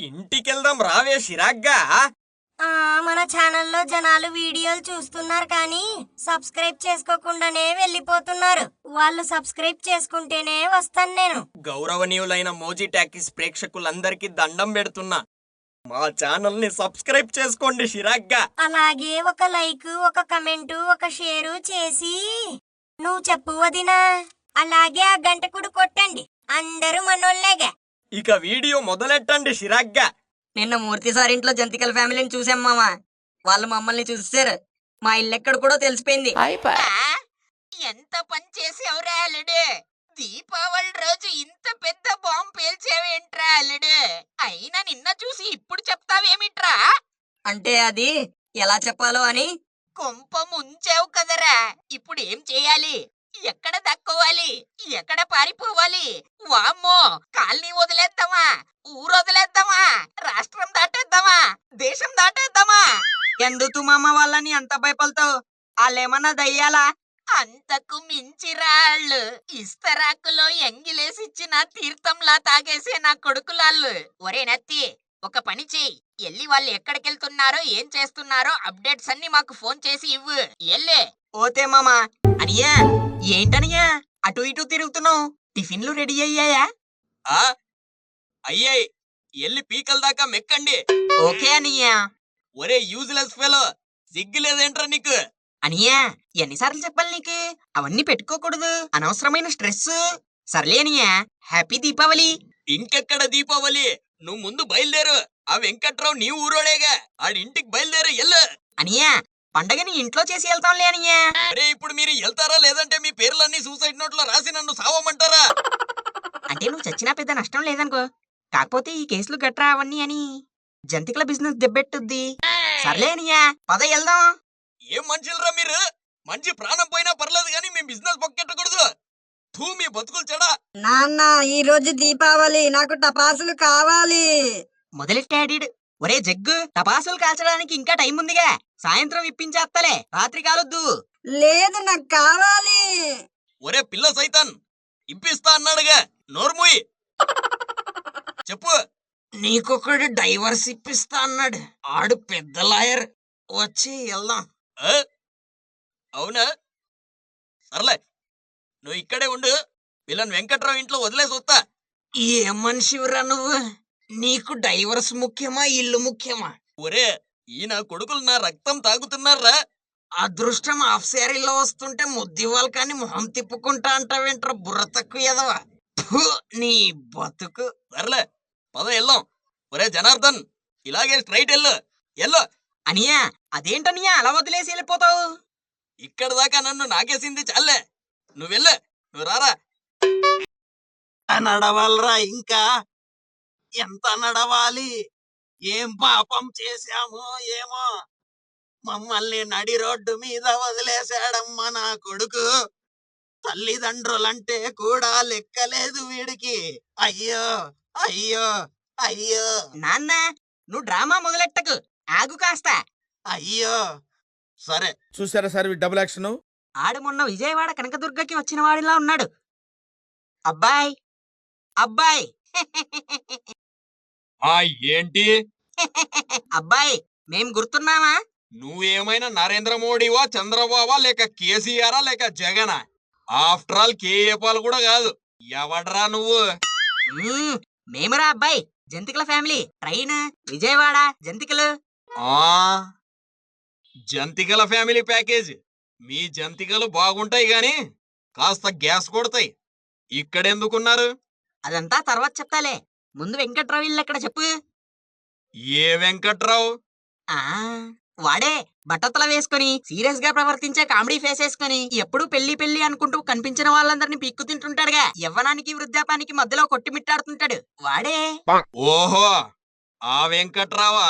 ఇంటికెళ్దాం రావే షిరాగ్గా. మన ఛానల్లో జనాలు వీడియోలు చూస్తున్నారు కానీ సబ్స్క్రైబ్ చేసుకోకుండానే వెళ్ళిపోతున్నారు. వాళ్ళు సబ్స్క్రైబ్ చేసుకుంటేనే వస్తాను నేను. గౌరవనీయులైన మోజీ టాకీస్ ప్రేక్షకులందరికీ దండం పెడుతున్నా, మా ఛానల్ ని సబ్స్క్రైబ్ చేసుకోండి షిరాగ్గా. అలాగే ఒక లైక్, ఒక కమెంట్, ఒక షేరు చేసి నువ్వు చెప్పు వదినా. అలాగే ఆ గంట కూడా కొట్టండి, అందరూ మనోళ్ళేగా. ఇక వీడియో మొదలెట్టండి షిరాగ్గా. నిన్న మూర్తి సార్ ఇంట్లో జంతికల ఫ్యామిలీని చూసాం మామ. వాళ్ళు మమ్మల్ని చూసారు. మా ఇల్లు ఎక్కడ కూడా తెలిసిపోయింది. ఎంత పని చేసావురా అల్లుడు. దీపావళి రోజు ఇంత పెద్ద బాంబు పేల్చేవేంట్రా అల్లుడు. అయినా నిన్న చూసి ఇప్పుడు చెప్తావేమిట్రా? అంటే అది ఎలా చెప్పాలో అని. కొంప ముంచావు కదరా. ఇప్పుడు ఏం చేయాలి? ఎక్కడ దక్కోవాలి? ఎక్కడ పారిపోవాలి? వామ్మో, కాలనీ వదిలేద్దామా? ఊరు వదిలేద్దామా? రాష్ట్రం దాటేద్దామా? దేశం దాటేద్దామా? ఎందుకు మామ వాళ్ళని అంత భయపడతావు? వాళ్ళేమన్నా దయ్యాలా? అంతకు మించిరాళ్ళు. ఇస్తరాకులో ఎంగిలేసిచ్చిన తీర్థంలా తాగేసే నా కొడుకులాళ్ళు. ఒరే నత్తి, ఒక పని చెయ్యి. ఎల్లి వాళ్ళు ఎక్కడికెళ్తున్నారో ఏం చేస్తున్నారో అప్డేట్స్ అన్ని మాకు ఫోన్ చేసి ఇవ్వు. ఎల్లే. ఓతే మామ. అనియా, ఏంటనియా అటు ఇటు తిరుగుతున్నావు? టిఫిన్లు రెడీ అయ్యాయా? అయ్యాయి, ఎల్లి పీకల దాకా మెక్కండి. ఓకే అనియా. ఒరే యూజ్లెస్ ఫెలో, సిగ్గులేదేంట్రా నీకు? అనియా, ఎన్నిసార్లు చెప్పాలి నీకు? అవన్నీ పెట్టుకోకూడదు, అనవసరమైన స్ట్రెస్. సర్లే అనియా, హ్యాపీ దీపావళి. ఇంకెక్కడ దీపావళి? నువ్వు ముందు బయలుదేరు. ఆ వెంకట్రావు నీ ఊరోడేగా, ఆడింటికి బయలుదేరు ఎల్లు. అనియా, పండగని ఇంట్లో చేసి వెళ్తాంలే అనియా. అరే ఇప్పుడు మీరు వెళ్తారా లేదంటే మీ పేర్లన్నీ సూసైడ్ నోట్ లో రాసి నన్ను సావమంటారా? అంటే నువ్వు చచ్చినా పెద్ద నష్టం లేదనుకో. కాకపోతే ఈ కేసులు గట్రా అవన్నీ అని జంతికల బిజినెస్ దెబ్బెట్టుద్ది. సర్లే అనియా, పద వెళ్దాం. ఏం మనుషులరా మీరు? మంచి ప్రాణం పోయినా పర్లేదు కానీ మీ బిజినెస్ పొక్కెట్టకూడదు. తూ మీ బతుకులు చెడా. నాన్న, ఈ రోజు దీపావళి, నాకు టపాసులు కావాలి. మొదలెట్టాడు. ఒరే జగ్గు, టపాసులు కాల్చడానికి ఇంకా టైం ఉందిగా, సాయంత్రం ఇప్పించేస్తలే, రాత్రి కాలొద్దు. లేదు, నాకు కావాలి. ఒరే పిల్ల సైతాన్, ఇప్పిస్తా అన్నాడుగా, నోర్ముయ్. చెప్పు. నీకొకడు డైవర్స్ ఇప్పిస్తా అన్నాడు. ఆడు పెద్ద లాయర్. వచ్చి వెళ్దాం. అవునా? సర్లే, నువ్వు ఇక్కడే ఉండు. పిల్లని వెంకట్రావు ఇంట్లో వదిలేసి వస్తా. ఏ మనిషివిరా నువ్వు? నీకు డైవర్స్ ముఖ్యమా, ఇల్లు ముఖ్యమా? ఒరే, ఈయన కొడుకులు నా రక్తం తాగుతున్నారా? అదృష్టం హాఫ్ శారీలో వస్తుంటే ముద్దివ్వాలి కానీ మొహం తిప్పుకుంటా అంటావేంట్రా బుర్ర తక్కువ ఎదవా. నీ బతుకు. సర్లే, పద వెళ్దాం. ఒరే జనార్దన్, ఇలాగే స్ట్రైట్ వెళ్ళు. ఎల్లో. అనియా, అదేంటనియా అలా వదిలేసి వెళ్ళిపోతావు? ఇక్కడ దాకా నన్ను నాకేసింది చాలే. నువ్వెళ్ళు, నువ్వు రారా. నడవాలరా, ఇంకా ఎంత నడవాలి? ఏం పాపం చేశామో ఏమో, మమ్మల్ని నడి రోడ్డు మీద వదిలేశాడమ్మా నా కొడుకు. తల్లిదండ్రులంటే కూడా లెక్కలేదు వీడికి. అయ్యో అయ్యో అయ్యో. నాన్న, నువ్వు డ్రామా మొదలెట్టకు, ఆగు కాస్త. అయ్యో. సరే, చూసారా సార్ డబుల్ యాక్షన్? ఆడు మొన్న విజయవాడ కనకదుర్గకి వచ్చిన వాడిలా ఉన్నాడు. అబ్బాయ్ అబ్బాయ్ ఏంటి? అబ్బాయ్, మేం గుర్తున్నామా? నువ్వేమైనా నరేంద్ర మోడీవా, చంద్రబాబా, లేక కేసీఆరా, లేక జగనా? ఆఫ్టర్ ఆల్ కేఏపాల్ కూడా కాదు. ఎవడ్రా నువ్వు? మేమరా అబ్బాయి, జంతికల ఫ్యామిలీ. ట్రైన్ విజయవాడ, జంతికలు. జంతికల ఫ్యామిలీ ప్యాకేజ్. మీ జంతికలు బాగుంటాయి గాని కాస్త గ్యాస్ కొడతాయి. ఇక్కడెందుకున్నారు? అదంతా తర్వాత చెప్తాలే, ముందు వెంకట్రావు ఇల్లు ఎక్కడ చెప్పు. ఏ వెంకట్రావు? వాడే బట్టతల వేసుకుని సీరియస్ గా ప్రవర్తించే కామెడీ ఫేస్ వేసుకుని ఎప్పుడు పెళ్లి పెళ్లి అనుకుంటూ కనిపించిన వాళ్ళందరినీ పీక్కు తింటుంటాడుగా. యవ్వనానికి వృద్ధాపానికి మధ్యలో కొట్టిమిట్టాడుతుంటాడు వాడే. ఓహో, ఆ వెంకట్రావా?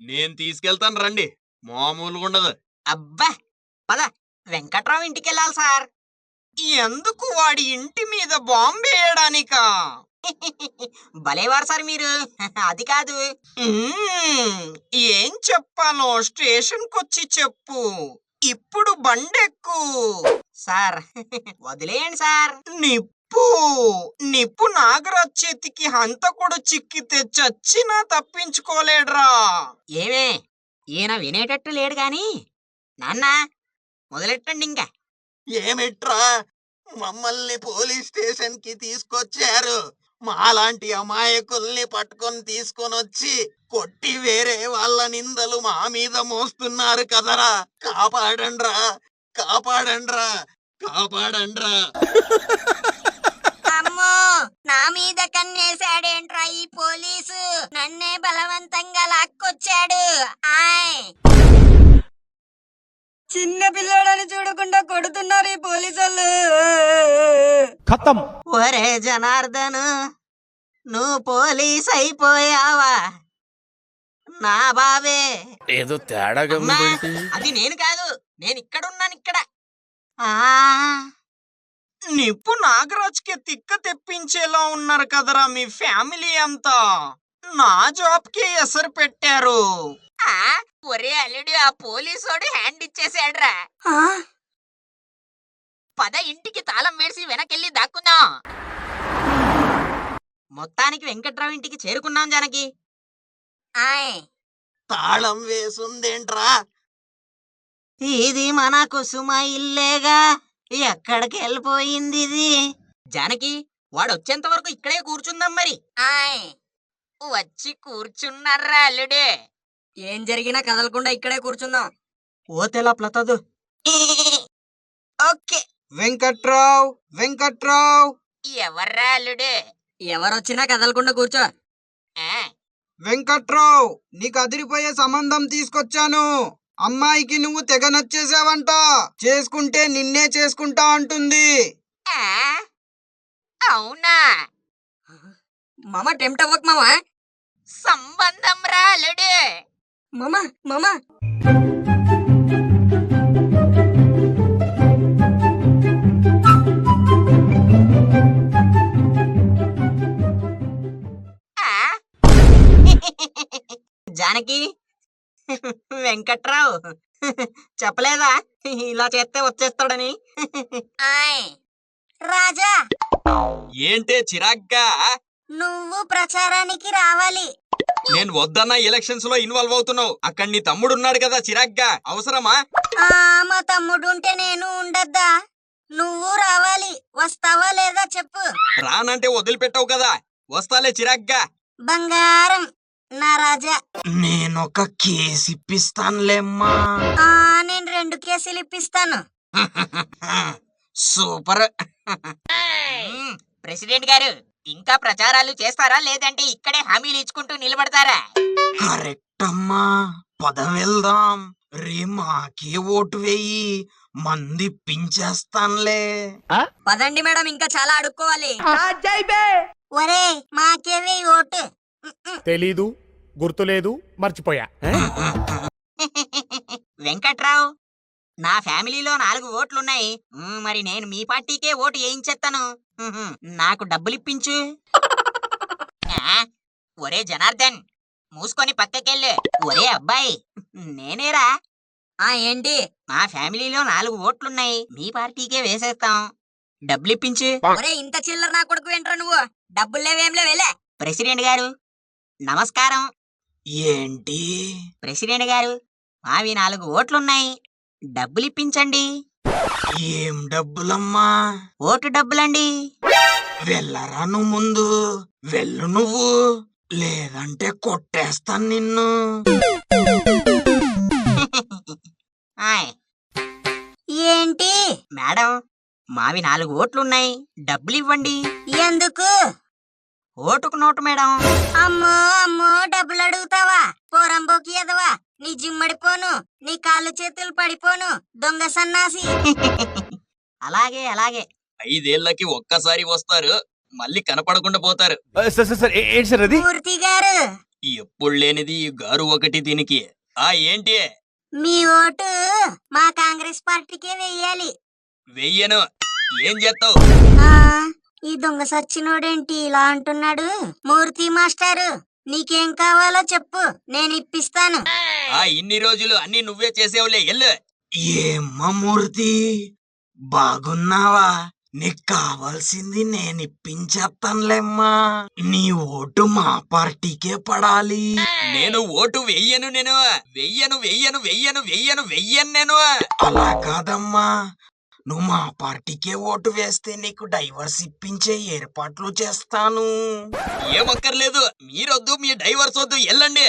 నేను తీసుకెళ్తాను రండి, మామూలుగా ఉండదు. అబ్బా, పద వెంకట్రావు ఇంటికి వెళ్ళాలి సార్. ఎందుకు? వాడి ఇంటి మీద బాంబు వేయడానికా? భలేవారు సార్ మీరు. అది కాదు, ఏం చెప్పాలో స్టేషన్ కొచ్చి చెప్పు. ఇప్పుడు బండెక్కు. సార్ వదిలేయండి సార్. నీ నిప్పు నాగరాజ్ చేతికి హంతకుడు చిక్కితే చచ్చినా తప్పించుకోలేడ్రా. ఏమే ఈయన వినేటట్టు లేడు గాని నాన్న మొదలెట్టండి ఇంకా. ఏమిట్రా మమ్మల్ని పోలీస్ స్టేషన్ కి తీసుకొచ్చారు? మాలాంటి అమాయకుల్ని పట్టుకొని తీసుకొనొచ్చి కొట్టి వేరే వాళ్ళ నిందలు మా మీద మోస్తున్నారు కదరా. కాపాడండ్రా, కాపాడండ్రా, కాపాడండ్రా. అమ్మో, నా మీద కన్నేశాడేంట్రా ఈ పోలీసు? నన్నే బలవంతంగా లాక్కొచ్చాడు. ఆయ్ చిన్న పిల్లోడని చూడకుండా కొడుతున్నారు ఈ పోలీసులు. ఖతం. ఒరే జనార్దన్, నువ్వు పోలీస్ అయిపోయావా? నా బావే. ఏదో తేడాగా అమ్మా, అది నేను కాదు, నేను ఇక్కడున్నాను ఇక్కడ. ఆ నిప్పు నాగరాజ్కి తిక్క తెప్పించేలా ఉన్నారు కదరా మీ ఫ్యామిలీ అంతా. నా జాబ్ కి ఎసరు పెట్టారు. ఒరే అల్లుడు, ఆ పోలీసోడు హ్యాండ్ ఇచ్చేసాడ్రా. పద ఇంటికి తాళం వేసి వెనకెళ్ళి దాక్కుందాం. మొత్తానికి వెంకట్రావు ఇంటికి చేరుకున్నాం జానకి. ఆయ్ తాళం వేసుందేంట్రా? ఇది మన కుసుమ ఇల్లేగా, ఎక్కడికి వెళ్ళిపోయింది ఇది? జానకి, వాడు వచ్చేంత వరకు ఇక్కడే కూర్చుందాం మరి. ఆయ్ వచ్చి కూర్చున్నారా అల్లుడు? ఏం జరిగినా కదలకుండా ఇక్కడే కూర్చుందాం. ఓతేలా ప్లతదు. ఓకే. వెంకట్రావ్, వెంకట్రావ్, ఎవర్రా అల్లుడు? ఎవరొచ్చినా కదలకుండా కూర్చో. ఆ, వెంకట్రావ్, నీకు అదిరిపోయే సంబంధం తీసుకొచ్చాను. అమ్మాయికి నువ్వు తెగ నచ్చేసావంట. చేసుకుంటే నిన్నే చేసుకుంటా అంటుంది. ఆ, అవునా? మామ టెంప్ట్ అవ్వకు మామ. సంబంధం రా అల్లుడు. మామ మామ ఆ, జానకి, వెంకట్రావు చెప్పలేదా ఇలా చేస్తే వచ్చేస్తాడని? ఆయ్ రాజా, ఏంటే చిరాగ్గా? నువ్వు ప్రచారానికి రావాలి. నేను వద్దన్న ఎలక్షన్స్ లో ఇన్వాల్వ్ అవుతున్నావు. అక్కడ నీ తమ్ముడున్నాడు కదా, చిరాగ్గా అవసరమా? మా తమ్ముడుంటే నేను ఉండద్దా? నువ్వు రావాలి. వస్తావా లేదా చెప్పు. రానంటే వదిలిపెట్టవు కదా. వస్తాలే చిరాగ్గా. బంగారం నా రాజా. నేనొక కేసు ఇప్పిస్తానులేమ్మా. నేను 2 కేసులు ఇప్పిస్తాను. సూపర్. ప్రెసిడెంట్ గారు, ఇంకా ప్రచారాలు చేస్తారా లేదంటే ఇక్కడే హామీలు ఇచ్చుకుంటూ నిలబడతారా? కరెక్ట్ అమ్మా, పద వెళ్దాం. రే మాకే ఓటు వేయి, మంది పించేస్తానులే. పదండి మేడం, ఇంకా చాలా అడుక్కోవాలి. ఒరే మాకేవే ఓటు. తెలీదు, గుర్తులేదు, మర్చిపోయా. వెంకట్రావు, నా ఫ్యామిలీలో 4 ఓట్లున్నాయి. మరి నేను మీ పార్టీకే ఓటు వేయించేస్తాను. నాకు డబ్బులిప్పించు. ఒరే జనార్దన్, మూసుకొని పక్కకెళ్ళు. ఒరే అబ్బాయి, నేనేరా. ఏంటి? మా ఫ్యామిలీలో 4 ఓట్లున్నాయి, మీ పార్టీకే వేసేస్తాం. డబ్బులిప్పించు. ఒరే ఇంత చిల్లర నా కొడుకు ఏంట్రా నువ్వు? డబ్బులు లేవేంలే వెళ్ళే. ప్రెసిడెంట్ గారు నమస్కారం. ఏంటి? ప్రెసిడెంట్ గారు, మావి 4 ఓట్లున్నాయి, డబ్బులిప్పించండి. ఏం డబ్బులమ్మా? ఓటు డబ్బులండి. వెళ్ళరా నువ్వు ముందు. వెళ్ళు నువ్వు, లేదంటే కొట్టేస్తాను నిన్ను. ఆయ్ ఏంటి? మేడం, మావి 4 ఓట్లున్నాయి, డబ్బులు ఇవ్వండి. ఎందుకు? ఓటుకు నోటు మేడం. అమ్మో అమ్మో, డబ్బులు అడుగుతావా? పోరంబోకి ఎదవా, నీ జిమ్మడిపోను, నీ కాళ్ళు చేతులు పడిపోను, దొంగ సన్నాసి. అలాగే అలాగే. 5 ఏళ్లకి ఒక్కసారి వస్తారు, మళ్ళీ కనపడకుండా పోతారు. సార్ ఏంటి సార్ అది? మూర్తి గారు, ఎప్పుడు లేనిది ఈ గారు ఒకటి దీనికి. ఏంటి? మీ ఓటు మా కాంగ్రెస్ పార్టీకే వెయ్యాలి. వెయ్యను. ఏం చేస్తావు? ఈ దొంగ సచ్చినోడేంటి ఇలా అంటున్నాడు? మూర్తి మాస్టారు, నీకేం కావాలో చెప్పు, నేను ఇప్పిస్తాను. ఇన్ని రోజులు అన్ని నువ్వే చేసేవులే, ఎల్లు. ఏమ్మా మూర్తి, బాగున్నావా? నీకు కావాల్సింది నేను ఇప్పించేస్తానులేమ్మా. నీ ఓటు మా పార్టీకే పడాలి. నేను ఓటు వెయ్యను, నేను వెయ్యను వెయ్యను వెయ్యను వెయ్యను వెయ్యను నేను. అలా కాదమ్మా, నువ్వు మా పార్టీకే ఓటు వేస్తే నీకు డైవర్స్ ఇప్పించే ఏర్పాట్లు చేస్తాను. ఏమక్కర్లేదు, మీరొద్దు, మీ డైవర్స్ వద్దు, వెళ్ళండి.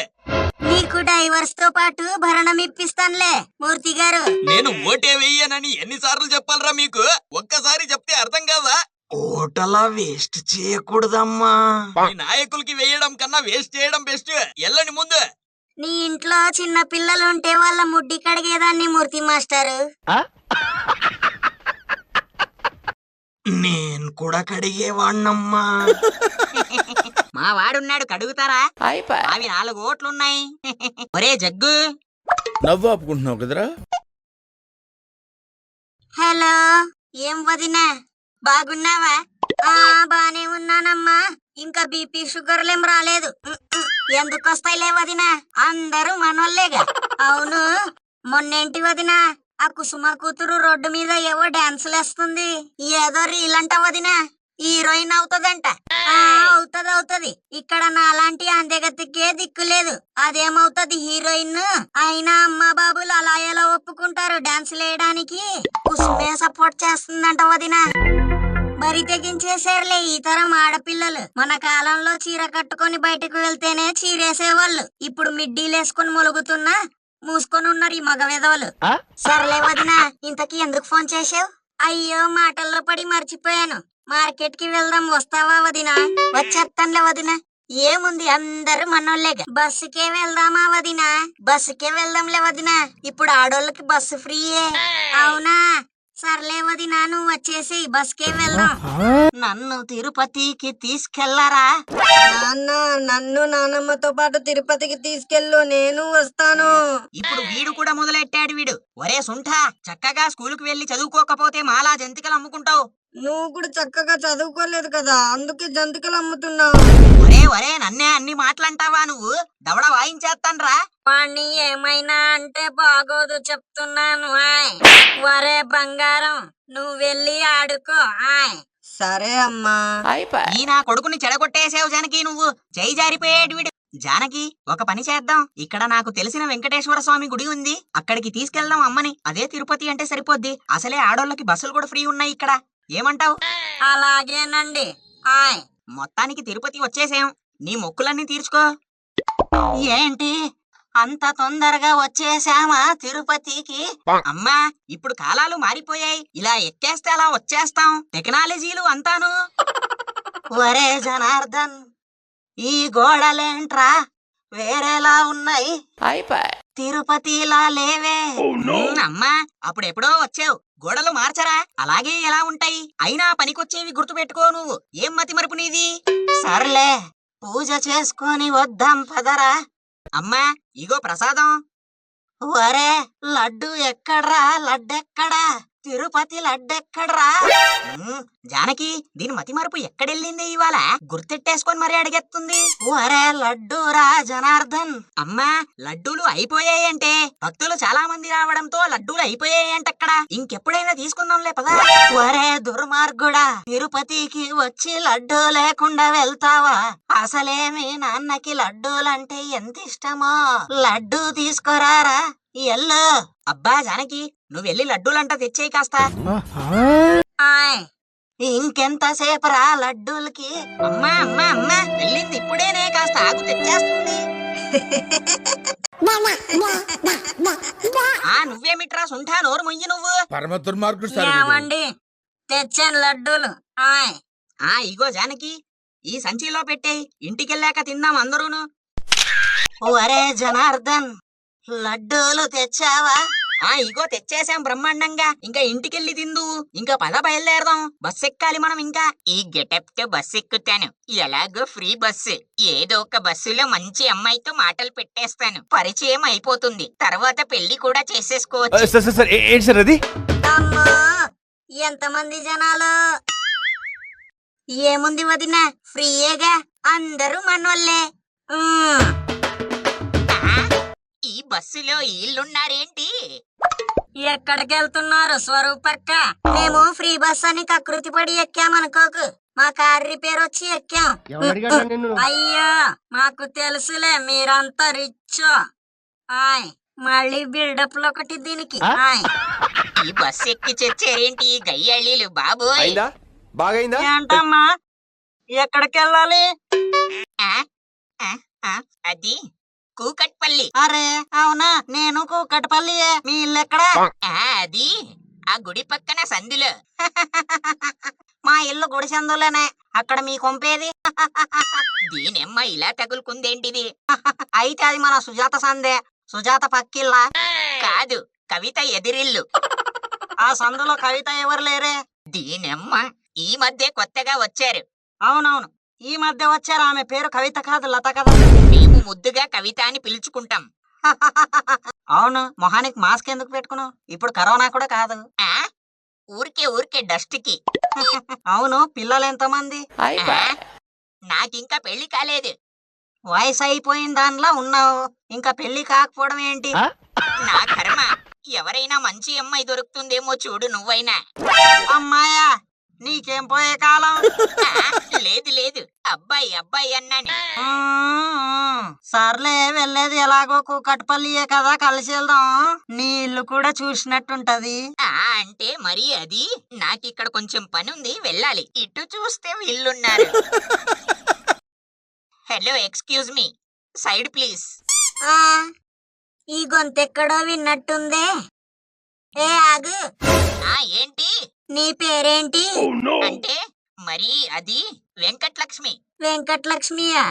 నీకు డైవర్స్ తో పాటు భరణం ఇప్పిస్తానులే మూర్తి గారు. నేను ఓటే వెయ్యనని ఎన్నిసార్లు చెప్పాలరా మీకు? ఒక్కసారి చెప్తే అర్థం కాదా? ఓటలా వేస్ట్ చేయకూడదమ్మా. ఈ నాయకులకి వేయడం కన్నా వేస్ట్ చేయడం బెస్ట్. వెళ్ళండి ముందు. నీ ఇంట్లో చిన్న పిల్లలు ఉంటే వాళ్ళ ముడ్డి కడిగేదాన్ని మూర్తి మాస్టారు. నేను కూడా కడిగేవాణ్ణమ్మా. మా వాడున్నాడు, కడుగుతారా? అవి 4 ఓట్లున్నాయి. ఒరే జగ్గు, నవ్వు ఆపుకుంటున్నావు కదరా. హలో, ఏం వదినా, బాగున్నావా? బానే ఉన్నానమ్మా. ఇంకా బీపీ షుగర్లేం రాలేదు. ఎందుకు వస్తాయిలే వదినా, అందరూ మనోళ్ళేగా. అవును, మొన్నేంటి వదినా ఆ కుసుమ కూతురు రోడ్డు మీద ఏవో డాన్సులేస్తుంది, ఏదో రీలంట వదినా, హీరోయిన్ అవుతదంట. అవుతది. ఇక్కడ నాలాంటి అందగతికే దిక్కులేదు, అదేమవుతది హీరోయిన్. అయినా అమ్మా బాబులు అలా ఎలా ఒప్పుకుంటారు డాన్స్ వేయడానికి? కుసుమే సపోర్ట్ చేస్తుందంట వదినా. బరి తెగించేసారులే ఈ తరం ఆడపిల్లలు. మన కాలంలో చీర కట్టుకొని బయటకు వెళ్తేనే చీరేసేవాళ్ళు. ఇప్పుడు మిడ్డీలేసుకొని మొలుగుతున్నా మూసుకొని ఉన్నారు ఈ మగ విధవలు. సర్లే వదినా, ఇంతకీ ఎందుకు ఫోన్ చేసావు? అయ్యో, మాటల్లో పడి మర్చిపోయాను. మార్కెట్ కి వెళ్దాం, వస్తావా వదినా? వచ్చేస్తానులే వదినా. ఏముంది, అందరూ మనోళ్ళేగా. బస్సుకే వెళ్దామా వదినా? బస్సుకే వెళ్దాంలే వదినా, ఇప్పుడు ఆడోళ్ళకి బస్సు ఫ్రీయే. అవునా, సర్లే వదినా, నువ్వు వచ్చేసి బస్కే వెళ్దాం. నన్ను తిరుపతికి తీసుకెళ్లారా? నాన్న, నన్ను నానమ్మతో పాటు తిరుపతికి తీసుకెళ్ళు, నేను వస్తాను. ఇప్పుడు వీడు కూడా మొదలెట్టాడు వీడు. ఒరే సుంఠ, చక్కగా స్కూలుకు వెళ్లి చదువుకోకపోతే మాలా జంతికలు అమ్ముకుంటావు. నువ్వు కూడా చక్కగా చదువుకోలేదు కదా, అందుకే జంతికలు అమ్ముతున్నావు. ఒరే నన్నే అన్ని మాటలంటావా నువ్వు? దవడ వాయించేస్తాన్రా. వాణ్ణి ఏమైనా అంటే బాగోదు చెప్తున్నాను. వరే బంగారం, నువ్వు వెళ్ళి ఆడుకో. సరే అమ్మా. ఈ నా కొడుకుని చెడగొట్టేసావు జానకి, నువ్వు జై జారిపోయాడు వీడు. జానకి, ఒక పని చేద్దాం. ఇక్కడ నాకు తెలిసిన వెంకటేశ్వర స్వామి గుడి ఉంది, అక్కడికి తీసుకెళ్దాం అమ్మని. అదే తిరుపతి అంటే సరిపోద్ది. అసలే ఆడోళ్ళకి బస్సులు కూడా ఫ్రీ ఉన్నాయి ఇక్కడ. ఏమంటావు? అలాగేనండి. మొత్తానికి తిరుపతి వచ్చేసాం, నీ మొక్కులన్నీ తీర్చుకో. ఏంటి అంత తొందరగా వచ్చేసామా తిరుపతికి? అమ్మా, ఇప్పుడు కాలాలు మారిపోయాయి, ఇలా ఎక్కేస్తే అలా వచ్చేస్తాం. టెక్నాలజీలు అంతాను. ఒరే జనార్దన్, ఈ గోడలేంట్రా వేరేలా ఉన్నాయి, తిరుపతిలా లేవే. అమ్మా, అప్పుడెప్పుడో వచ్చావు, గోడలు మార్చరా, అలాగే ఎలా ఉంటాయి. అయినా పనికొచ్చేవి గుర్తు పెట్టుకో నువ్వు. ఏం మతి మరుపు నీది? సర్లే, పూజ చేసుకొని వద్దాం పదరా. అమ్మా, ఇగో ప్రసాదం. ఒరే, లడ్డు ఎక్కడ్రా? లడ్డెక్కడా? తిరుపతి లడ్డెక్కడ్రా? జానకి, దీని మతి మరుపు ఎక్కడెళ్ళింది ఇవాళ? గుర్తెట్టేసుకొని మరీ అడిగెత్తుంది. ఒరే లడ్డూరా జనార్దన్. అమ్మా, లడ్డూలు అయిపోయాయంటే, భక్తులు చాలా మంది రావడంతో లడ్డూలు అయిపోయాయంటక్కడ. ఇంకెప్పుడైనా తీసుకుందాంలే పదా. ఒరే దుర్మార్గుడా, తిరుపతికి వచ్చి లడ్డూ లేకుండా వెళ్తావా? అసలే మీ నాన్నకి లడ్డూలంటే ఎంత ఇష్టమో. లడ్డూ తీసుకురారా ఎల్లు. అబ్బా జానకి, నువ్వెళ్ళి లడ్డూలంట తెచ్చేయి కాస్త. ఇంకెంతసేపు రా లడ్డూలకి? అమ్మా అమ్మా అమ్మా, వెళ్ళింది ఇప్పుడేనే, కాస్త ఆగు, తెచ్చేస్తుంది. నువ్వేమిట్రా సుంఠా, నోరు మొయ్యి నువ్వు. పరమ దుర్మార్గుడు సార్. ఏమండి, తెచ్చాను లడ్డూలు. ఇగో జానకి, ఈ సంచిలో పెట్టేయి, ఇంటికెళ్ళాక తిందాం అందరూను. ఒరే జనార్దన్, లడ్డూలు తెచ్చావా? ఇగో తెచ్చేసాం బ్రహ్మాండంగా. ఇంకా ఇంటికెళ్ళి తిందు. ఇంకా పద, బయలుదేరదాం. బస్ ఎక్కాలి మనం. ఇంకా ఈ గెటప్ తో బస్ ఎక్కుతాను, ఎలాగో ఫ్రీ బస్సు. ఏదో ఒక బస్సులో మంచి అమ్మాయితో మాటలు పెట్టేస్తాను, పరిచయం అయిపోతుంది. తర్వాత పెళ్లి కూడా చేసేసుకోవచ్చు. సార్ ఏంటి సార్ అది? అమ్మో, ఎంతమంది జనాలు! ఏముంది వదినా, ఫ్రీయేగా, అందరూ మనోళ్ళే. ఈ బస్సులో ఈళ్ళున్నారేంటి? ఎక్కడికి వెళ్తున్నారు స్వరూపక్క? మేము ఫ్రీ బస్ అని కకృతి పడి ఎక్కామనుకోకు. మా కార్ రిపేర్ వచ్చి ఎక్కాం. అయ్యో మాకు తెలుసులే మీరంతా రిచ్. ఆయ్ మళ్ళీ బిల్డప్ లో ఒకటి దీనికి. ఆయ్ ఈ బస్ ఎక్కి చచ్చారేంటి ఈ గయ్యాళీలు బాబోయ్. ఏంటమ్మా ఎక్కడికి వెళ్ళాలి? ఆ, ఆ, ఆ, అది కూకట్పల్లి. అరే అవునా, నేను కూకట్పల్లియే. మీ ఇల్లు ఎక్కడ? అది ఆ గుడి పక్కన సందులో. మా ఇల్లు గుడిసెందులోనే. అక్కడ మీ కొంపేది? దీనెమ్మ ఇలా తగులుకుందేంటిది? అయితే అది మన సుజాత సందే. సుజాత పక్కిల్లా? కాదు, కవిత ఎదిరిల్లు. ఆ సందులో కవిత ఎవరు లేరే? దీనెమ్మ ఈ మధ్య కొత్తగా వచ్చారు. అవునవును, ఈ మధ్య వచ్చారు. ఆమె పేరు కవిత కాదు, లత కదా. మేము ముద్దుగా కవిత అని పిలుచుకుంటాం. అవును, మొహానికి మాస్క్ ఎందుకు పెట్టుకున్నావు? ఇప్పుడు కరోనా కూడా కాదు. ఆ ఊరికే డస్ట్ కి. అవును, పిల్లలు ఎంతమంది? ఆ, నాకింకా పెళ్లి కాలేదు. వయసు అయిపోయిన దానిలా ఉన్నావు, ఇంకా పెళ్లి కాకపోవడం ఏంటి? నా కర్మ. ఎవరైనా మంచి అమ్మాయి దొరుకుతుందేమో చూడు నువ్వైనా. అమ్మాయా, నీకేం పోయే కాలం. ఆ, లేదు అబ్బాయి అన్నాను. సర్లే, వెళ్ళేది ఎలాగో కూకట్పల్లియే కదా, కలిసి వెళ్దాం. నీ ఇల్లు కూడా చూసినట్టుంటది. ఆ అంటే మరి అది నాకిక్కడ కొంచెం పని ఉంది, వెళ్ళాలి. ఇటు చూస్తే వీళ్ళున్నారు. Hello, excuse me, side please. ఆ ఈ గొంతెక్కడో విన్నట్టుందే. ఏ ఆగు, ఏంటి నీ పేరేంటి? అంటే మరి అది వెంకటలక్ష్మి. వెంకటలక్ష్మియా?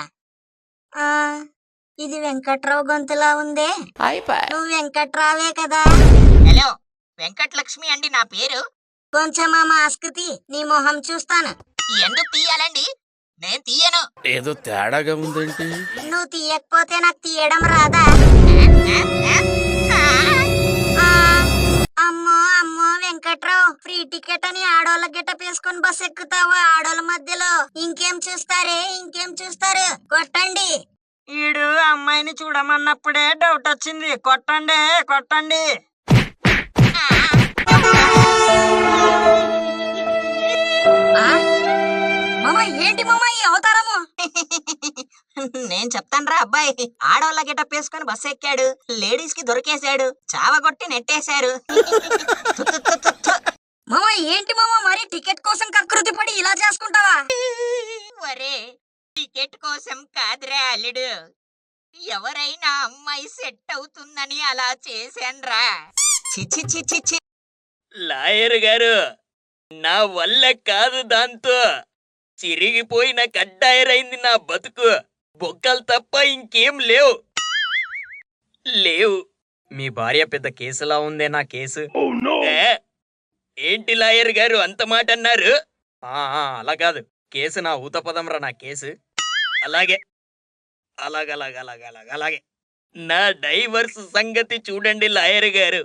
ఆ ఇది వెంకట్రావు గొంతులా ఉందే. నువ్వు వెంకట్రావే కదా? హలో, వెంకటలక్ష్మి అండి నా పేరు. కొంచెం ఆ మాస్క్ తీ, నీ మొహం చూస్తాను. ఎందుకు తీయాలండి? నేను తీయను. ఏదో తేడాగా ఉందేంటి? నువ్వు తీయకపోతే నాకు తీయడం రాదా? ఆ, అమ్మో వెంకట్రావు, ఫ్రీ టికెట్ అని ఆడోళ్ళ గెటప్ వేసుకొని బస్ ఎక్కుతావా? ఆడోళ్ళ మధ్యలో ఇంకేం చూస్తారు? కొట్టండి. ఈడు అమ్మాయిని చూడమన్నప్పుడే డౌట్ వచ్చింది. కొట్టండి. మామ ఏంటి మామ ఈ అవతారము? నేను చెప్తానురా అబ్బాయి. ఆడవాళ్ళ గెటప్ వేసుకొని బస్సు ఎక్కాడు, లేడీస్ కి దొరికేశాడు, చావగొట్టి నెట్టేశారు. మామ ఏంటి మామ, మరి టికెట్ కోసం కకృతి పడి ఇలా చేసుకుంటావా? ఒరే, టికెట్ కోసం కాదురా అల్లుడు, ఎవరైనా అమ్మాయి సెట్ అవుతుందని అలా చేశాన్రా. చిచి. లాయర్ గారు, నా వల్ల కాదు, దాంతో చిరిగిపోయిన కడ్డాయరైంది నా బతుకు. బొక్కలు తప్ప ఇంకేం లేవు. మీ భార్య పెద్ద కేసులా ఉందే నా కేసు. ఏ? ఏంటి లాయర్ గారు అంత మాట అన్నారు? అలా కాదు, కేసు నా ఊతపదంరా నా కేసు. అలాగే అలాగే నా డైవర్స్ సంగతి చూడండి లాయర్ గారు,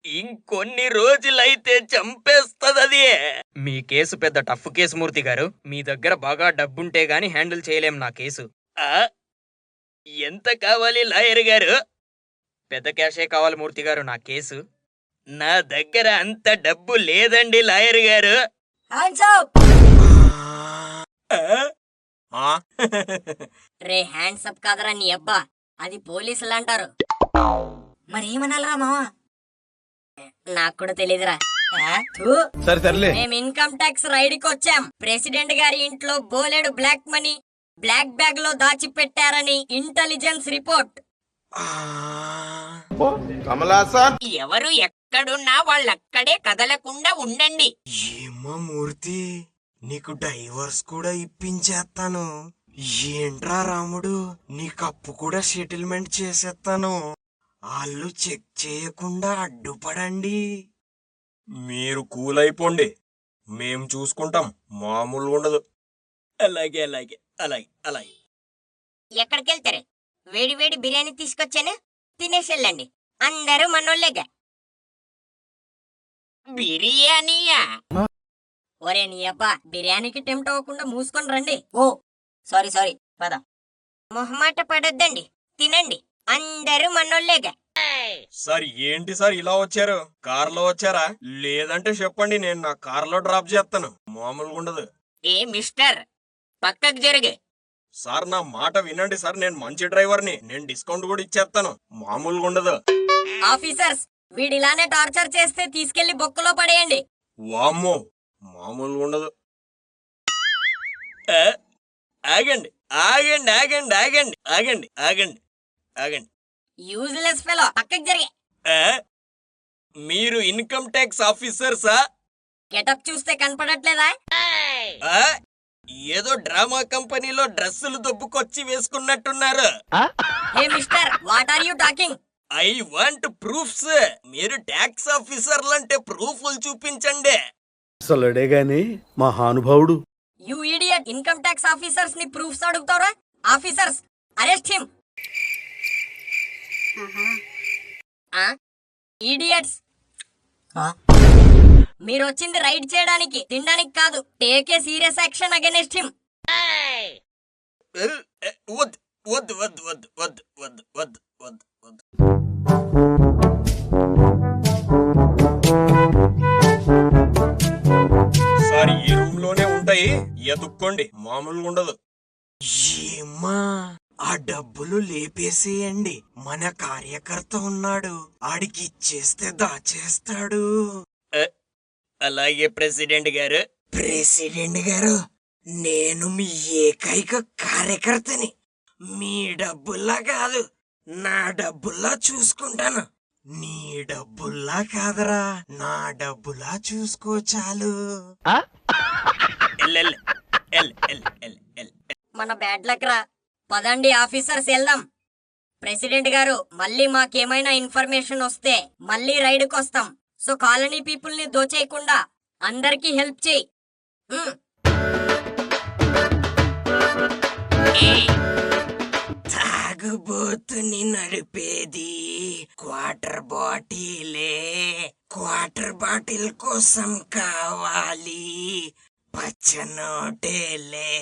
ఇంకొన్ని రోజులైతే చంపేస్తదది. మీ కేసు పెద్ద టఫ్ కేసు మూర్తి గారు. మీ దగ్గర బాగా డబ్బుంటే గాని హ్యాండిల్ చేయలేం నా కేసు. ఎంత కావాలి లాయర్ గారు? పెద్ద క్యాషే కావాలి మూర్తి గారు నా కేసు. నా దగ్గర అంత డబ్బు లేదండి లాయర్ గారు. రే హ్యాండ్స్ అప్ కాదరా నీ అబ్బా, అది పోలీసులు అంటారు. మరేమనాలరా మావా? నాకు కూడా తెలీదురా. సర్లే. మేము ఇన్కమ్ ట్యాక్స్ రైడ్ కి వచ్చాం. ప్రెసిడెంట్ గారి ఇంట్లో బోలెడు బ్లాక్ మనీ బ్లాక్ బ్యాగ్ లో దాచిపెట్టారని ఇంటెలిజెన్స్ రిపోర్ట్. కమలాసన్, ఎవరు ఎక్కడున్నా వాళ్ళక్కడే కదలకుండా ఉండండి. ఏమా మూర్తి, నీకు డైవర్స్ కూడా ఇప్పించేస్తాను. ఏంట్రా రాముడు, నీకు అప్పు కూడా సెటిల్మెంట్ చేసేస్తాను. వాళ్ళు చెక్ చేయకుండా అడ్డుపడండి. మీరు కూల్ అయిపోండి, మేం చూసుకుంటాం. మామూలు ఉండదు. అలాగే ఎక్కడికి వెళ్తారు? వేడి వేడి బిర్యానీ తీసుకొచ్చాను, తినేసి వెళ్ళండి. అందరూ మనోళ్ళేగా. బిర్యానీయా? ఒరే నీ అబ్బా, బిర్యానీకి టెంప్ట్ అవ్వకుండా మూసుకొని రండి. ఓ సారీ పద. మొహమాట పడొద్దండి, తినండి. అందరూ మనోళ్ళేగా. సార్ ఏంటి సార్ ఇలా వచ్చారు? కార్లో వచ్చారా? లేదంటే చెప్పండి, నేను నా కార్లో డ్రాప్ చేస్తాను. మామూలుగా ఉండదు. ఏ మిస్టర్, పక్కకు జరిగే. సార్ నా మాట వినండి సార్, నేను మంచి డ్రైవర్ని, నేను డిస్కౌంట్ కూడా ఇచ్చేస్తాను. మామూలుగా ఉండదు. ఆఫీసర్స్, వీడిలానే టార్చర్ చేస్తే తీసుకెళ్లి బొక్కలో పడేయండి. వామ్మో, మామూలుగా ఉండదు. ఆ, ఆగండి ఆగండి ఆగండి ఆగండి ఆగండి ఆగండి ఆగండి. యూజ్లెస్ ఫెలో, పక్కకు జరిగే. ఆ, మీరు ఇన్కమ్ ట్యాక్స్ ఆఫీసర్సా? గెటప్ చూస్తే కనపడట్లేదా? ఆ, ఏదో డ్రామా కంపెనీలో డ్రెస్సులు దొబ్బుకొచ్చి వేసుకున్నట్టున్నారు. Hey mister, what are you talking? I want proofs. మీరు ట్యాక్స్ ఆఫీసర్లంటే ప్రూఫ్లు చూపించండి. అసలుడే గాని మహానుభావుడు. You idiot, income tax officers ని ప్రూఫ్స్ అడుగుతారా? Officers, arrest him. ఇడియట్స్, మీరు వచ్చింది రైడ్ చేయడానికి, తినడానికి కాదు. Take a serious action against him. వద్దు వద్దు వద్దు వద్దు వద్దు వద్దు వద్దు వద్దు వద్దు. సార్ ఈ రూమ్ లోనే ఉంటాయి, ఎదుక్కోండి. మామూలుగా ఉండదు. ఏమ్మా, ఆ డబ్బులు లేపేసేయండి. మన కార్యకర్త ఉన్నాడు, ఆడికి ఇచ్చేస్తే దాచేస్తాడు. అలాగే ప్రెసిడెంట్ గారు. ప్రెసిడెంట్ గారు, నేను మీ ఏకైక కార్యకర్తని. మీ డబ్బుల్లా కాదు, నా డబ్బుల్లా చూసుకుంటాను. నీ డబ్బుల్లా కాదరా, నా డబ్బులా చూసుకో చాలు. L L L L L L. మన బ్యాడ్ లక్ రా. పదండి ఆఫీసర్స్, వెళ్దాం. ప్రెసిడెంట్ గారు, మళ్ళీ మాకేమైనా ఇన్ఫర్మేషన్ వస్తే మళ్ళీ రైడ్కి వస్తాం. సో కాలనీ పీపుల్ ని దోచేయకుండా అందరికీ హెల్ప్ చేయి. తాగుబోతుని నడిపేది క్వార్టర్ బాటిలే. క్వార్టర్ బాటిల్ కోసం కావాలి పచ్చనోటేలే.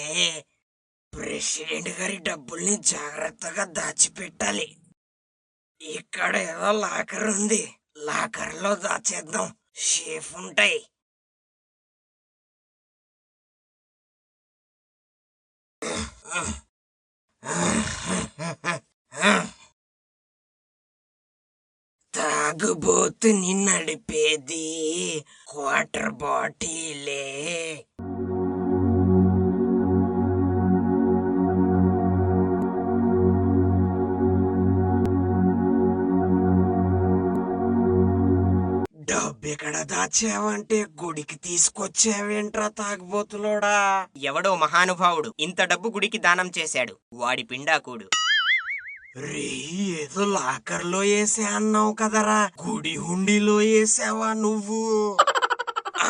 ప్రెసిడెంట్ గారి డబ్బుల్ని జాగ్రత్తగా దాచిపెట్టాలి. ఇక్కడ ఏదో లాకర్ ఉంది, లాకర్ లో దాచేద్దాం, సేఫ్ ఉంటాయి. తాగుబోతుని నడిపేది క్వార్టర్ బాటిలే. డబ్బెక్కడ దాచావంటే గుడికి తీసుకొచ్చావేంట్రా తాగుబోతులోడా? ఎవడో మహానుభావుడు ఇంత డబ్బు గుడికి దానం చేశాడు, వాడి పిండాకుడు. రే, ఏదో లాకర్లో వేసా అన్నావు కదరా, గుడి హుండీలో వేసావా నువ్వు?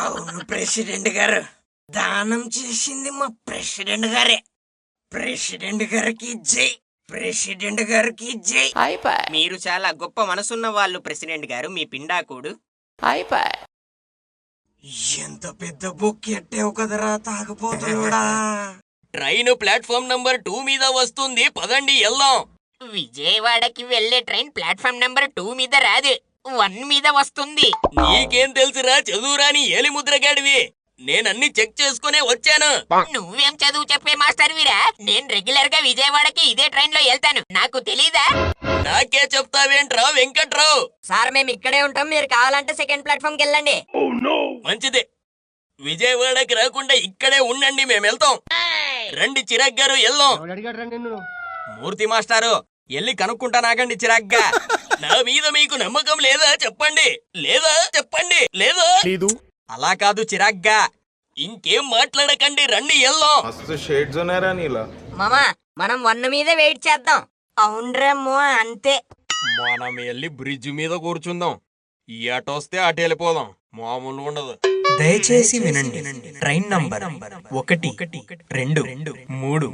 అవును ప్రెసిడెంట్ గారు, దానం చేసింది మా ప్రెసిడెంట్ గారే. ప్రెసిడెంట్ గారికి జై, ప్రెసిడెంట్ గారికి జై. మీరు చాలా గొప్ప మనసున్న వాళ్ళు ప్రెసిడెంట్ గారు, మీ పిండాకుడు. ఎంత పెద్ద బొక్కెట్టావు కదరా తాగుబోతులోడా. ట్రైన్ ప్లాట్ఫామ్ నంబర్ 2 మీద వస్తుంది, పదండి వెళ్దాం. విజయవాడకి వెళ్లే ట్రైన్ ప్లాట్ఫామ్ నెంబర్ 2 మీద రాదు, 1 మీద వస్తుంది. నీకేం తెలుసురా చదువురాని ఏలి ముద్రగాడివి? నేనన్ని చెక్ చేసుకునే వచ్చాను. నువ్వేం చదువు చెప్పే మాస్టర్ వీరా? నేను రెగ్యులర్ గా విజయవాడకి ఇదే ట్రైన్ లో వెళ్తాను, నాకు తెలీదా? నాకే చెప్తావేంట్రా వెంకట్రావు? సార్, మేము ఇక్కడే ఉంటాం, మీరు కావాలంటే సెకండ్ ప్లాట్ఫామ్ కి వెళ్ళండి. మంచిదే, విజయవాడకి రాకుండా ఇక్కడే ఉండండి, మేము వెళ్తాం. రండి చిరాగ్ గారు, వెళ్దాం. మూర్తి మాస్టారు, ఎల్లి కనుక్కుంటానాగండి చిరాగ్గా. నా మీద మీకు నమ్మకం లేదా చెప్పండి, లేదా చెప్పండి, లేదా? అలా కాదు చిరాగ్గా. ఇంకేం మాట్లాడకండి, రండి వెళ్దాం. मस्त शेड जो नाही राणीला మామా, మనం 1 మీదే వెయిట్ చేద్దాం. అవునరేమో, అంతే. మనం వెళ్ళి బ్రిడ్జ్ మీద కూర్చుందాం. ఈ ఆటో వస్తే అటు వెళ్ళిపోదాం. మామూలు ఉండదు. దయచేసి వినండి, ట్రైన్ నంబర్ 1, 2, 3,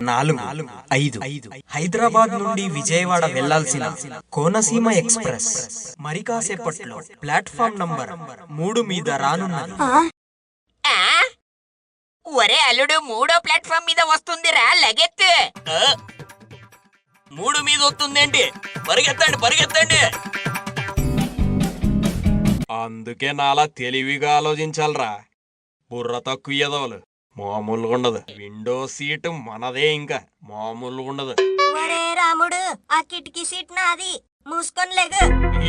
4, 5 హైదరాబాద్ నుండి విజయవాడ వెళ్లాల్సిన కోనసీమ ఎక్స్ప్రెస్ మరి కాసేపట్లో ప్లాట్ఫామ్ నంబర్ 3 మీద రానున్నది. ఆ? ఒరే అల్లుడు, 3వ ప్లాట్ఫామ్ మీద వస్తుందిరా, లగెత్తు. 3 మీద వస్తుందేంటి? పరిగెత్తండి పరిగెత్తండి. అందుకే నాలా తెలివిగా ఆలోచించాలరా. బుర్ర తక్కువ ఎదవలు మామూలుగా ఉండదు. విండో సీట్ మనదే, ఇంకా మామూలుగా ఉండదు. ఒరే రాముడు, ఆ కిటికీ సీట్ నాది, మూసుకొని లేగు.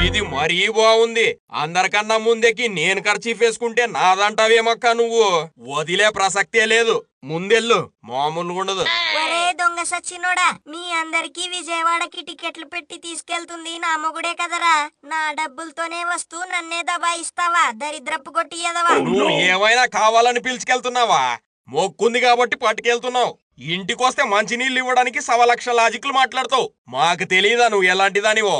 ఇది మరీ బాగుంది. అందరికన్నా ముందేకి నేను ఖర్చీఫ్ వేసుకుంటే నాదంటావేమక్క నువ్వు? వదిలే ప్రసక్తే లేదు. ముందెళ్ళు, మామూలుగా ఉండదు. ఒరే దొంగ సచ్చినోడా, మీ అందరికి విజయవాడకి టికెట్లు పెట్టి తీసుకెళ్తుంది నా మొగుడే కదరా. నా డబ్బులతోనే వస్తూ నన్నే దబాయిస్తావా దరిద్రపు కొట్టి ఎదవా. నువ్వు ఏమైనా కావాలని పిలుచుకెళ్తున్నావా? మొక్కుంది కాబట్టి పట్టుకెళ్తున్నావు. ఇంటికొస్తే మంచినీళ్ళు ఇవ్వడానికి 1.25 లక్ష లాజిక్లు మాట్లాడతావు. మాకు తెలియదా నువ్వు ఎలాంటిదానివో?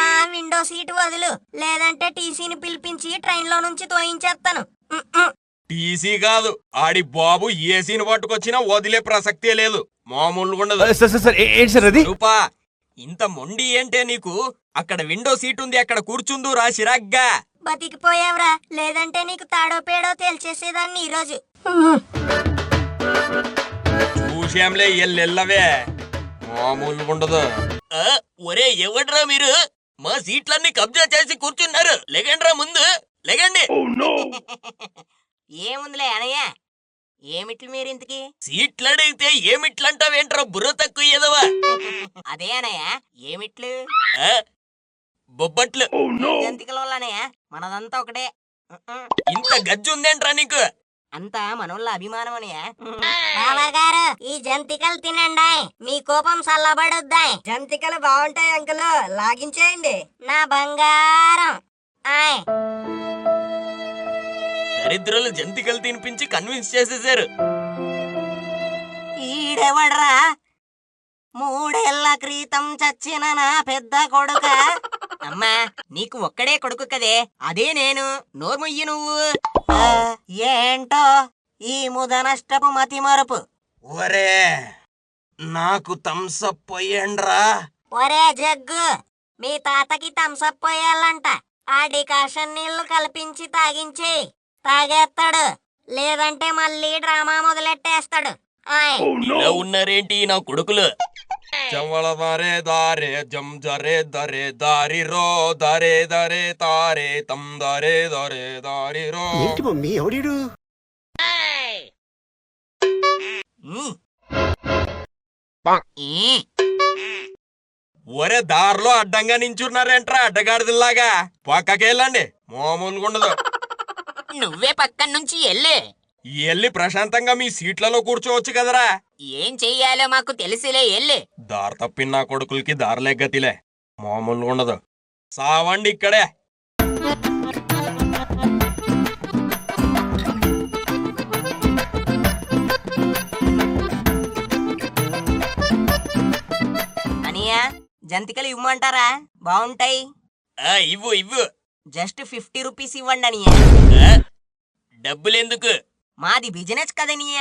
ఆ విండో సీట్ వదులు, లేదంటే టీసీని పిలిపించి ట్రైన్ లో నుంచి తోయించేస్తాను. టీసీ కాదు, ఆడి బాబు ఏసీని పట్టుకొచ్చినా వదిలే ప్రసక్తే లేదు. మామూలుగా ఉండదు. ఏంటి సార్ అది? రూపా, ఇంత మొండి ఏంటే నీకు? అక్కడ విండో సీట్ ఉంది, అక్కడ కూర్చుందు రా చిరాగ్గా. బతికిపోయావురా, లేదంటే నీకు తాడో పేడో తేల్చేసేదాన్ని ఈరోజు. చూశాంలే, ఎల్లెల్లవే, మామూలుగా ఉండదు. ఒరే ఎవడ్రా మీరు? మా సీట్లన్నీ కబ్జా చేసి కూర్చున్నారు. లెగండ్రా ముందు, లెగండి. ఏముందిలే అనయ్య, ఏమిట్లు మీరు ఇంతకి? సీట్లు అడిగితే ఏమిట్లంటావేంట్రా బుర్ర తక్కువ ఎదవా? అదే అనయ్య, ఏమిట్లు? ఆ, బొబ్బట్లు. జంతికల వల్లనయ్య, మనదంతా ఒకటే. ఇంత గజ్జుందేంట్రా నీకు? అంతా మనోళ్ళ అభిమానం అనయ్య. బావగారు, ఈ జంతికలు తినండి, మీ కోపం చల్లబడుద్దాయి. జంతికలు బాగుంటాయి అంకుల్, లాగించేయండి. నా బంగారం. ఆయ్ దరిద్రులు జంతికలు తినిపించి కన్విన్స్ చేసేశారు. ఈడెవడ్రా? 3 ఏళ్ల క్రితం చచ్చిన నా పెద్ద కొడుక. అమ్మా, నీకు ఒక్కడే కొడుకు కదే, అదే నేను. నోర్ముయ్యి నువ్వు. ఏంటో ఈ ముద నష్టపు మతి మరుపు. ఒరే, నాకు థమ్సప్ పోయండ్రా. ఒరే జగ్గు, మీ తాతకి థమ్సప్ పోయాలంట. ఆ డికాషన్ నీళ్లు కల్పించి తాగించేయి, తాగేస్తాడు. లేదంటే మళ్ళీ డ్రామా మొదలెట్టేస్తాడు. ఆయ్ ఇలా ఉన్నారేంటి నా కొడుకులు? చవళ దారే దారే జం జరే దరే దారి రో దరే దరే తారే తం దరే దరే దారి రో. మమ్మీ ఎవడు? ఒరే, దారిలో అడ్డంగా నించున్నారేంట్రా అడ్డగాడిదిల్లాగా? పక్కకెళ్ళండి, మామూలుగా ఉండదు. నువ్వే పక్కన నుంచి ఎల్లే. వెళ్ళి ప్రశాంతంగా మీ సీట్లలో కూర్చోవచ్చు కదరా. ఏం చెయ్యాలో మాకు తెలిసిలే, ఎల్లే. దారి తప్పిన నా కొడుకులకి దారిలే గతిలే, మామూలుగా ఉండదు. సావండి ఇక్కడే. అనయ్య, జంతికలు ఇవ్వమంటారా? బాగుంటాయి. ఇవ్వు ఇవ్వు. జస్ట్ 50 రూపీస్ ఇవ్వండి అనయ్య. ఆ, డబ్బులెందుకు? మాది బిజినెస్ కదనియ.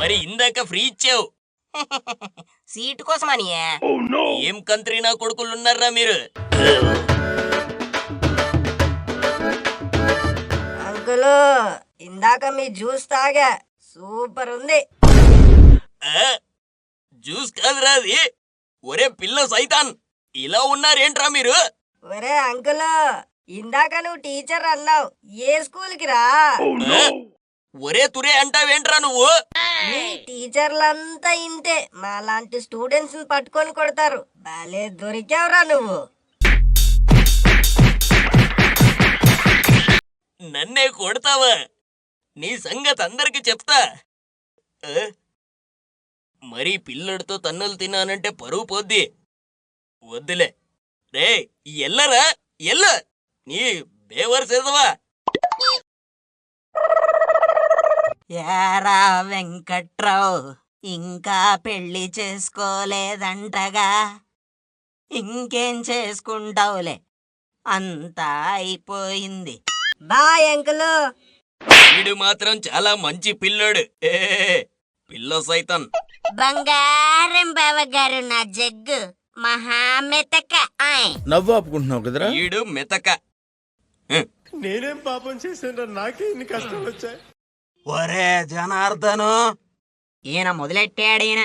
మరి ఇందాక ఫ్రీ ఇచ్చావు. సీటు కోసం అనయ్య. ఏం కంత్రి నా కొడుకులున్నారా మీరు? అంకుల్, ఇందాక మీ జ్యూస్ తాగా, సూపర్ ఉంది. ఆ, జ్యూస్ కాదురా అది. ఒరే పిల్ల సైతాన్, ఇలా ఉన్నారేంట్రా మీరు? ఒరే అంకుల్, ఇందాక నువ్వు టీచర్ అన్నావు, ఏ స్కూల్ కి రా? ఆ, ఒరే తురే అంటావేంట్రా నువ్వు? మీ టీచర్లంతా ఇంతే, మా లాంటి స్టూడెంట్స్ ని పట్టుకొని కొడతారు. భలే దొరికావురా నువ్వు. నన్నే కొడతావా? నీ సంగతి అందరికి చెప్తా. ఆ, మరి పిల్లడితో తన్నులు తిన్నానంటే పరువు పోద్ది. వద్దులే రే, ఎల్లరా ఎల్ల, నీ బేవర్ చేదవా. యారా వెంకట్రావు, ఇంకా పెళ్లి చేసుకోలేదంటగా? ఇంకేం చేసుకుంటావులే, అంతా అయిపోయింది. Bye uncle. వీడు మాత్రం చాలా మంచి పిల్లోడు. ఏ పిల్ల సైతాన్. బంగారం బావగారు, నా జగ్గు మహా మెతక. ఆయ్ నవ్వు ఆపుకుంటున్నావు కదరా? వీడు మెతక. నేనేం పాపం చేశాను, నాకే ఇన్ని కష్టాలు వచ్చాయి. ఒరే జనార్దను, ఈయన మొదలెట్టాడీయన.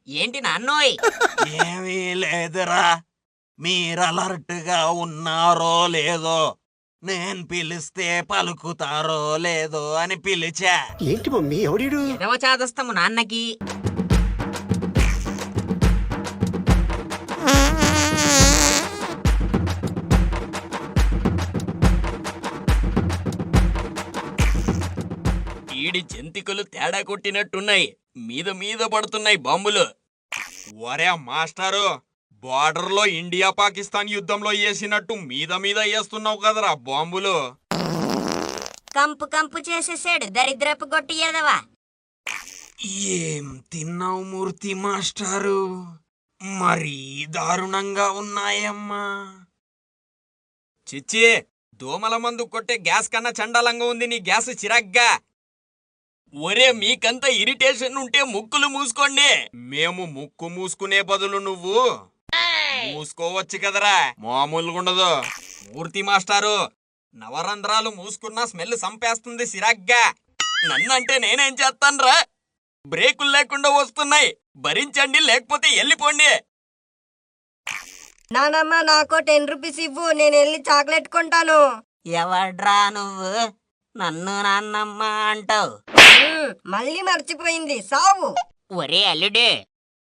ఏంటి నాన్నోయ్? ఏమీ లేదురా. మీరు అలర్ట్ గా ఉన్నారో లేదో నేను పిలిస్తే పలుకుతారో లేదో అని పిలిచా. ఏంటి మమ్మీ ఎవడీడు? ఎదవ చాదస్తము నాన్నకి. ఈడి జంతికలు తేడా కొట్టినట్టున్నాయి. మీద మీద పడుతున్నాయి బాంబులు. ఒరే మాస్టారు, బార్డర్లో ఇండియా పాకిస్తాన్ యుద్ధంలో వేసినట్టు మీద మీద వేస్తున్నావు కదరా బాంబులు. కంపు కంపు చేసేసాడు దరిద్రపు గొట్టి ఎదవా. ఏం తిన్నావు మూర్తి మాస్టారు? మరీ దారుణంగా ఉన్నాయమ్మా. చిచ్చి, దోమల మందు కొట్టే గ్యాస్ కన్నా చండాలంగా ఉంది నీ గ్యాస్ చిరగ్గా. ఒరే మీకంత ఇరిటేషన్ ఉంటే ముక్కులు మూసుకోండి. మేము ముక్కు మూసుకునే బదులు నువ్వు మూసుకోవచ్చు కదరా, మామూలుగా ఉండదు. మూర్తి మాస్టారు, నవరంధ్రాలు మూసుకున్నా స్మెల్ సంపేస్తుంది సిరగ్గా. నన్నంటే నేనేం చేస్తాన్రా? బ్రేకులు లేకుండా వస్తున్నాయి. భరించండి, లేకపోతే వెళ్ళిపోండి. నానమ్మ నాకు 10 రూపీస్ ఇవ్వు, నేను వెళ్ళి చాక్లెట్ కొంటాను. ఎవడ్రా నువ్వు నన్ను నాన్నమ్మ అంటావు? మళ్ళీ మర్చిపోయింది సావు. ఒరే అల్లుడు,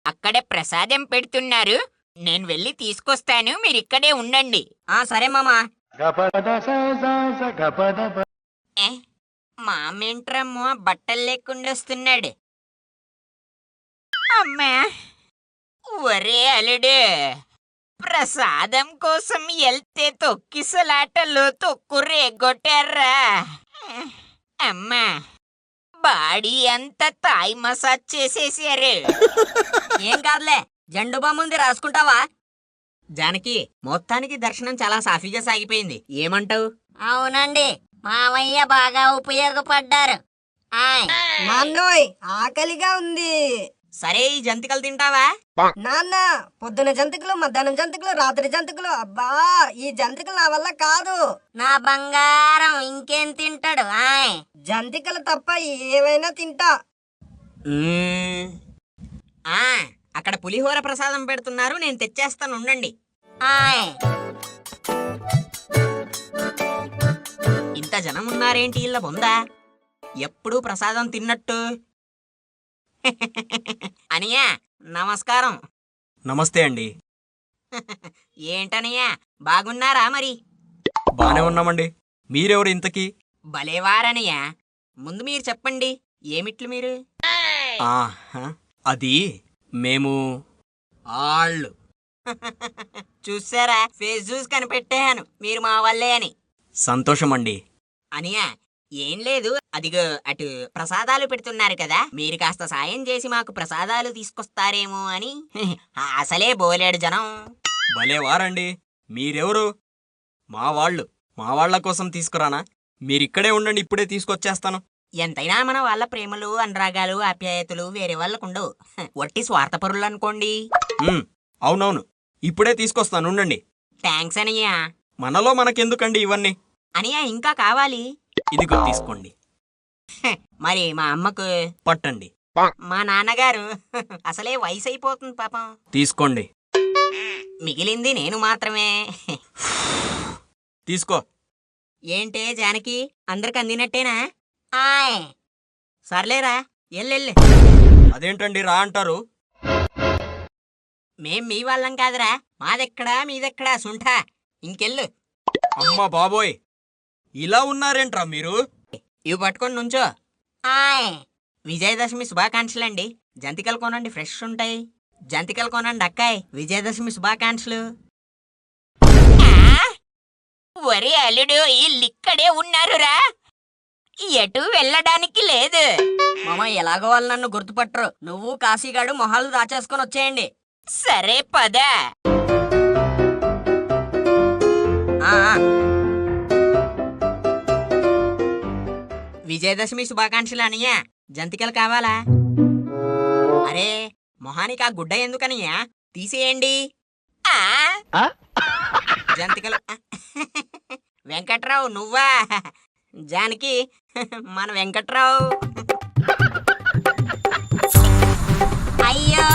అక్కడే ప్రసాదం పెడుతున్నారు. నేను వెళ్ళి తీసుకొస్తాను, మీరిక్కడే ఉండండి. సరే మామా. ఏ, మామేంట్రమ్మో బట్టలు లేకుండా వస్తున్నాడు. అమ్మా, ఒరే అల్లుడు, ప్రసాదం కోసం వెళ్తే తొక్కిసలాటలో తొక్కు రేగొట్టారా. అమ్మా, బాడీ అంతా తాయి మసాజ్ చేసేసారు. ఏం కాదులే, జెండు బాముంది రాసుకుంటావా? జానకి, మొత్తానికి దర్శనం చాలా సాఫీగా సాగిపోయింది. ఏమంటావు? అవునండి, మావయ్య బాగా ఉపయోగపడ్డారు. ఆయ్ నాన్నోయ్ ఆకలిగా ఉంది. సరే, ఈ జంతికలు తింటావా? నాన్న, పొద్దున జంతికలు, మధ్యాహ్నం జంతికలు, రాత్రి జంతికలు. అబ్బా, ఈ జంతికలు నా వల్ల కాదు. నా బంగారం ఇంకేం తింటాడు. ఆయ్ జంతికలు తప్ప ఏవైనా తింటా. అక్కడ పులిహోర ప్రసాదం పెడుతున్నారు, నేను తెచ్చేస్తాను, ఉండండి. ఆయ్ ఇంత జనం ఉన్నారేంటి ఇళ్ళ బొందా? ఎప్పుడూ ప్రసాదం తిన్నట్టు. అనియా, నమస్కారం. నమస్తే అండి. ఏంటనియా, బాగున్నారా? మరి బానే ఉన్నామండి. మీరెవరు ఇంతకీ? భలేవారనియా. ముందు మీరు చెప్పండి, ఏమిట్లు మీరు? అది మేము ఆళ్ళు. చూసారా, ఫేస్ చూసి కనిపెట్టాను మీరు మా వాళ్ళే అని. సంతోషం అండి. అనియా, ఏం లేదు, అదిగో అటు ప్రసాదాలు పెడుతున్నారు కదా, మీరు కాస్త సాయం చేసి మాకు ప్రసాదాలు తీసుకొస్తారేమో అని. అసలే బోలేడు జనం. భలేవారండి. మీరెవరు? మా వాళ్ళు. మా వాళ్ళ కోసం తీసుకురానా? మీరిక్కడే ఉండండి, ఇప్పుడే తీసుకొచ్చేస్తాను. ఎంతైనా మన వాళ్ళ ప్రేమలు, అనురాగాలు, ఆప్యాయతలు వేరే వాళ్ళకుండవు. వట్టి స్వార్థపరులు అనుకోండి. అవునవును, ఇప్పుడే తీసుకొస్తాను, ఉండండి. థ్యాంక్స్ అనియా. మనలో మనకెందుకండి ఇవన్నీ? అనియా, ఇంకా కావాలి. ఇదిగో తీసుకోండి. మరి మా అమ్మకు పట్టండి. మా నాన్నగారు అసలే వయసు అయిపోతుంది పాపం. తీసుకోండి. మిగిలింది నేను మాత్రమే. తీసుకో. ఏంటే జానకి, అందరికి అందినట్టేనా? ఆయ్ సర్లేరా, ఎల్లెళ్ళి. అదేంటండి రా అంటారు? మేం మీ వాళ్ళం కాదురా, మాదెక్కడా మీదెక్కడా సుంఠ. ఇంకెళ్ళు. అమ్మా బాబోయ్, ఇలా ఉన్నారేంట్రా మీరు? ఇవి పట్టుకొని నుంచో. ఆయ్ విజయదశమి శుభాకాంక్షలండి. జంతికలు కొనండి, ఫ్రెష్ ఉంటాయి. జంతికలు కొనండి అక్కాయ్, విజయదశమి శుభాకాంక్షలు. ఒరే అల్లుడు, వీళ్ళిక్కడే ఉన్నారురా, ఎటు వెళ్ళడానికి లేదు. మామ, ఎలాగో వాళ్ళు నన్ను గుర్తుపట్టరు. నువ్వు కాశీగాడు మొహాలు దాచేసుకొని వచ్చేయండి. సరే పద. విజయదశమి శుభాకాంక్షలు అనియా. జంతికలు కావాలా? అరే, మొహానికి ఆ గుడ్డ ఎందుకనియా? తీసేయండి. జంతికలు. వెంకట్రావు నువ్వా? జానకి, మన వెంకట్రావు. అయ్యో